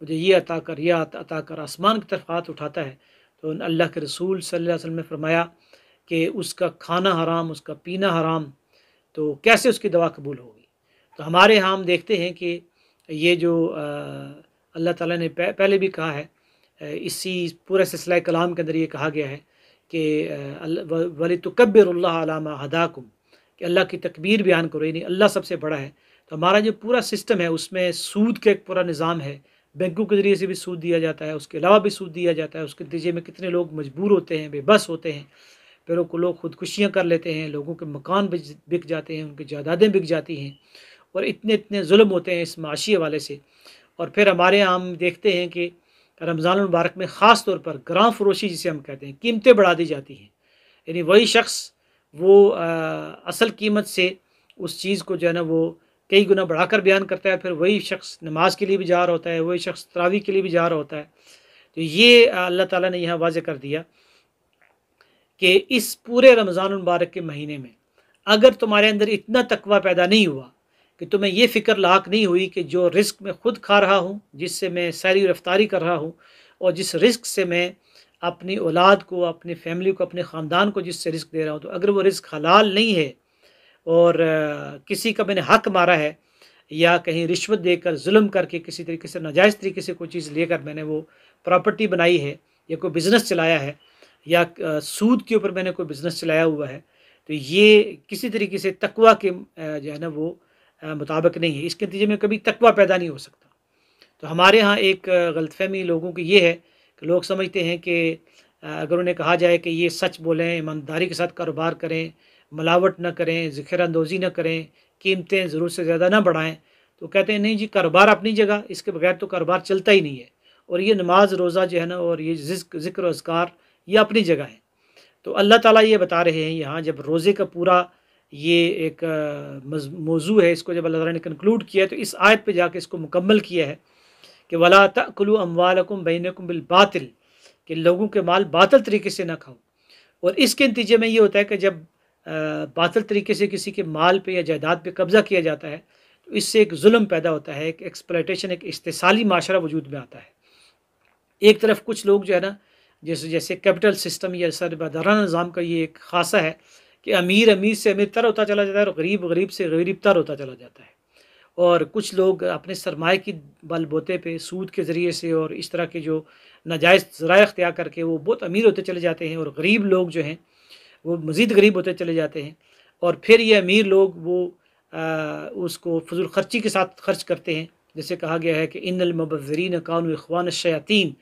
مجھے یہ عطا کر، یہ عطا کر، آسمان کی طرف ہاتھ اٹھاتا ہے، تو اللہ کے رسول صلی اللہ علیہ وسلم نے فرمایا کہ اس کا کھانا حرام، اس کا پینا حرام، تو کیسے اس کی دعا قبول ہوگی؟ تو ہمارے یہاں ہم دیکھتے ہیں کہ یہ جو اللہ تعالیٰ نے پہلے بھی کہا ہے، اسی پورے سلسلہ کلام کے اندر یہ کہا گیا ہے کہ وَلِتُكَبِّرُ اللَّهَ عَلَىٰ مَا هَدَاكُمْ، کہ اللہ کی تکبیر بیان کرو، یعنی اللہ سب سے بڑا ہے۔ تو ہمارا جو پورا سسٹم ہے اس میں سود کا ایک پورا نظام ہے، بینکوں کے ذریعے سے بھی سود دیا جاتا ہے، اس کے علاوہ بھی سود دیا جاتا ہے، اس کے نتیجے میں کتنے لوگ مجبور ہوتے ہیں، بے بس ہوتے ہیں، پھر کو لوگ خودکشیاں کر لیتے ہیں، لوگوں کے مکان بک جاتے ہیں، ان کی جائیدادیں بک جاتی ہیں، اور اتنے ظلم ہوتے ہیں اس معاشی حوالے سے۔ اور پھر ہمارے یہاں ہم دیکھتے ہیں کہ رمضان المبارک میں خاص طور پر گراں فروشی جسے ہم کہتے ہیں، قیمتیں بڑھا دی جاتی ہیں، یعنی وہی شخص وہ اصل قیمت سے اس چیز کو جو ہے نا وہ کئی گنا بڑھا کر بیان کرتا ہے، پھر وہی شخص نماز کے لیے بھی جا رہا ہوتا ہے، وہی شخص تراویح کے لیے بھی جا رہا ہوتا ہے۔ تو یہ اللہ تعالیٰ نے یہاں واضح کر دیا کہ اس پورے رمضان المبارک کے مہینے میں اگر تمہارے اندر اتنا تقوی پیدا نہیں ہوا کہ تمہیں یہ فکر لاحق نہیں ہوئی کہ جو رزق میں خود کھا رہا ہوں، جس سے میں سیری و افطاری کر رہا ہوں، اور جس رزق سے میں اپنی اولاد کو، اپنی فیملی کو، اپنے خاندان کو جس سے رزق دے رہا ہوں، تو اگر وہ رزق حلال نہیں ہے اور کسی کا میں نے حق مارا ہے، یا کہیں رشوت دے کر، ظلم کر کے، کسی طریقے سے ناجائز طریقے سے کوئی چیز لے کر میں نے وہ پراپرٹی بنائی ہے، یا کوئی بزنس چلایا ہے، یا سود کے اوپر میں نے کوئی بزنس چلایا ہوا ہے، تو یہ کسی طریقے سے تقوی کے جو ہے نا وہ مطابق نہیں ہے، اس کے نتیجے میں کبھی تقوی پیدا نہیں ہو سکتا۔ تو ہمارے ہاں ایک غلط فہمی لوگوں کی یہ ہے کہ لوگ سمجھتے ہیں کہ اگر انہیں کہا جائے کہ یہ سچ بولیں، ایمانداری کے ساتھ کاروبار کریں، ملاوٹ نہ کریں، ذخیرہ اندوزی نہ کریں، قیمتیں ضرورت سے زیادہ نہ بڑھائیں، تو کہتے ہیں نہیں جی کاروبار اپنی جگہ، اس کے بغیر تو کاروبار چلتا ہی نہیں ہے، اور یہ نماز روزہ جو ہے نا اور یہ ذکر و اذکار یہ اپنی جگہ ہے۔ تو اللہ تعالیٰ یہ بتا رہے ہیں یہاں، جب روزے کا پورا یہ ایک موضوع ہے، اس کو جب اللہ تعالیٰ نے کنکلوڈ کیا ہے، تو اس آیت پہ جا کے اس کو مکمل کیا ہے کہ وَلَا تَأْكُلُوا أَمْوَالَكُمْ بَيْنَكُمْ بِالْبَاطِلِ، کہ لوگوں کے مال باطل طریقے سے نہ کھاؤ۔ اور اس کے نتیجے میں یہ ہوتا ہے کہ جب باطل طریقے سے کسی کے مال پہ یا جائیداد پہ قبضہ کیا جاتا ہے، تو اس سے ایک ظلم پیدا ہوتا ہے، ایک ایکسپلائٹیشن، ایک استحصالی معاشرہ وجود میں آتا ہے۔ ایک طرف کچھ لوگ جو ہے نا جیسے کیپٹل سسٹم یا سرمایہ نظام کا یہ ایک خاصہ ہے کہ امیر سے امیر تر ہوتا چلا جاتا ہے، اور غریب سے غریب تر ہوتا چلا جاتا ہے، اور کچھ لوگ اپنے سرمایہ کی بل بوتے پہ سود کے ذریعے سے اور اس طرح کے جو ناجائز ذرائع اختیار کر کے وہ بہت امیر ہوتے چلے جاتے ہیں، اور غریب لوگ جو ہیں وہ مزید غریب ہوتے چلے جاتے ہیں، اور پھر یہ امیر لوگ وہ اس کو فضول خرچی کے ساتھ خرچ کرتے ہیں، جیسے کہا گیا ہے کہ ان المبذرین کانوا اخوان الشیاطین،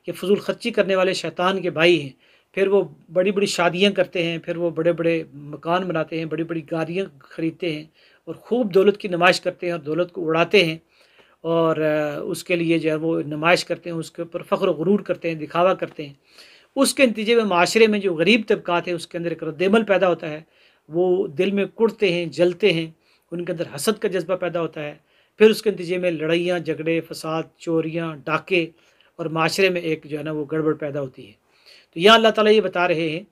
کہ فضول خرچی کرنے والے شیطان کے بھائی ہیں۔ پھر وہ بڑی بڑی شادیاں کرتے ہیں، پھر وہ بڑے بڑے مکان بناتے ہیں، بڑی بڑی گاڑیاں خریدتے ہیں، اور خوب دولت کی نمائش کرتے ہیں اور دولت کو اڑاتے ہیں، اور اس کے لیے جو ہے وہ نمائش کرتے ہیں، اس کے اوپر فخر و غرور کرتے ہیں، دکھاوا کرتے ہیں۔ اس کے نتیجے میں معاشرے میں جو غریب طبقات ہیں اس کے اندر ایک رد عمل پیدا ہوتا ہے، وہ دل میں کڑتے ہیں، جلتے ہیں، ان کے اندر حسد کا جذبہ پیدا ہوتا ہے، پھر اس کے نتیجے میں لڑائیاں، جھگڑے، فساد، چوریاں، ڈاکے، اور معاشرے میں ایک جو ہے نا وہ گڑبڑ پیدا ہوتی ہے۔ تو یہاں اللہ تعالیٰ یہ بتا رہے ہیں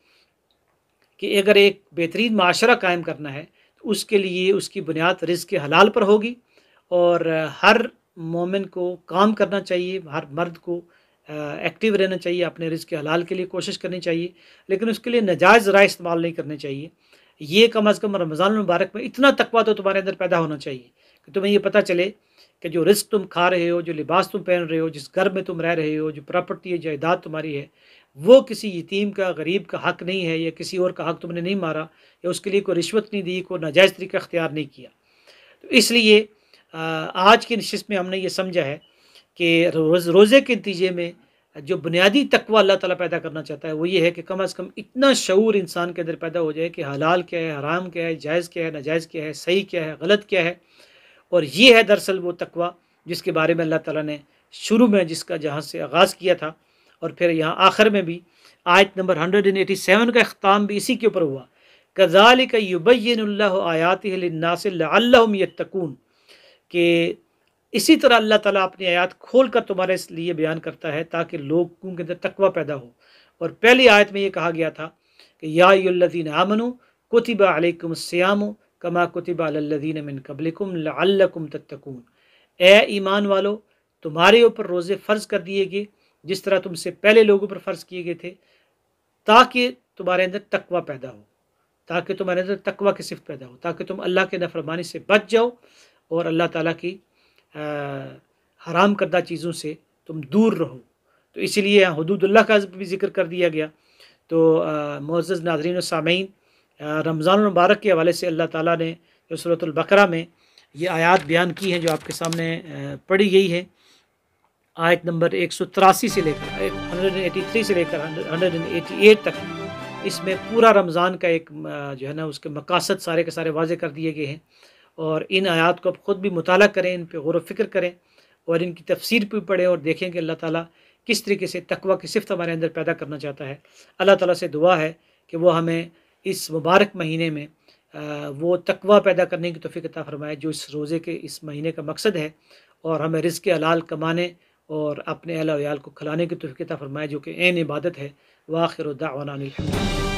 کہ اگر ایک بہترین معاشرہ قائم کرنا ہے تو اس کے لیے اس کی بنیاد رزق حلال پر ہوگی، اور ہر مومن کو کام کرنا چاہیے، ہر مرد کو ایکٹیو رہنا چاہیے، اپنے رزق حلال کے لیے کوشش کرنی چاہیے، لیکن اس کے لیے ناجائز ذرائع استعمال نہیں کرنے چاہیے۔ یہ کم از کم رمضان المبارک میں اتنا تقویٰ تو تمہارے اندر پیدا ہونا چاہیے کہ تمہیں یہ پتہ چلے کہ جو رزق تم کھا رہے ہو، جو لباس تم پہن رہے ہو، جس گھر میں تم رہ رہے ہو، جو پراپرٹی ہے، جائیداد تمہاری ہے، وہ کسی یتیم کا، غریب کا حق نہیں ہے، یا کسی اور کا حق تم نے نہیں مارا، یا اس کے لیے کوئی رشوت نہیں دی، کوئی ناجائز طریقہ اختیار نہیں کیا۔ تو اس لیے آج کی نشست میں ہم نے یہ سمجھا ہے کہ روزے کے نتیجے میں جو بنیادی تقوی اللہ تعالیٰ پیدا کرنا چاہتا ہے وہ یہ ہے کہ کم از کم اتنا شعور انسان کے اندر پیدا ہو جائے کہ حلال کیا ہے، حرام کیا ہے، جائز کیا ہے، ناجائز کیا ہے، صحیح کیا ہے، غلط کیا ہے۔ اور یہ ہے دراصل وہ تقوی جس کے بارے میں اللہ تعالیٰ نے شروع میں جس کا جہاں سے آغاز کیا تھا، اور پھر یہاں آخر میں بھی آیت نمبر 187 کا اختتام بھی اسی کے اوپر ہوا، کذالک یبین اللہ آیاتہ للناس لعلہم یتقون، کہ اسی طرح اللہ تعالیٰ اپنی آیات کھول کر تمہارے لیے بیان کرتا ہے تاکہ لوگوں کے اندر تقوی پیدا ہو۔ اور پہلی آیت میں یہ کہا گیا تھا کہ یا ایھا الذین آمنوا کتب علیکم الصیام کما کتب علی الذین من قبلکم لعلکم تتقون، اے ایمان والو تمہارے اوپر روزے فرض کر دیے گئے جس طرح تم سے پہلے لوگوں پر فرض کیے گئے تھے، تاکہ تمہارے اندر تقوی پیدا ہو، تاکہ تمہارے اندر تقوی کی صفت پیدا ہو، تاکہ تم اللہ کے نافرمانی سے بچ جاؤ اور اللہ تعالیٰ کی حرام کردہ چیزوں سے تم دور رہو۔ تو اسی لیے حدود اللہ کا بھی ذکر کر دیا گیا۔ تو معزز ناظرین و سامعین، رمضان المبارک کے حوالے سے اللہ تعالیٰ نے جو سورۃ البقرہ میں یہ آیات بیان کی ہیں جو آپ کے سامنے پڑھی گئی ہے، آیت نمبر 183 سے لے کر 183 سے لے کر 188 تک، اس میں پورا رمضان کا ایک جو ہے نا اس کے مقاصد سارے کے سارے واضح کر دیے گئے ہیں، اور ان آیات کو آپ خود بھی مطالعہ کریں، ان پہ غور و فکر کریں اور ان کی تفسیر پہ پڑھیں اور دیکھیں کہ اللہ تعالیٰ کس طریقے سے تقوی کی صفت ہمارے اندر پیدا کرنا چاہتا ہے۔ اللہ تعالیٰ سے دعا ہے کہ وہ ہمیں اس مبارک مہینے میں وہ تقوی پیدا کرنے کی توفیق عطا فرمائے جو اس روزے کے اس مہینے کا مقصد ہے، اور ہمیں رزق حلال کمانے اور اپنے اہل و عیال کو کھلانے کی توفیق عطا فرمائے جو کہ عین عبادت ہے۔ وآخر دعوانا الحمد للہ۔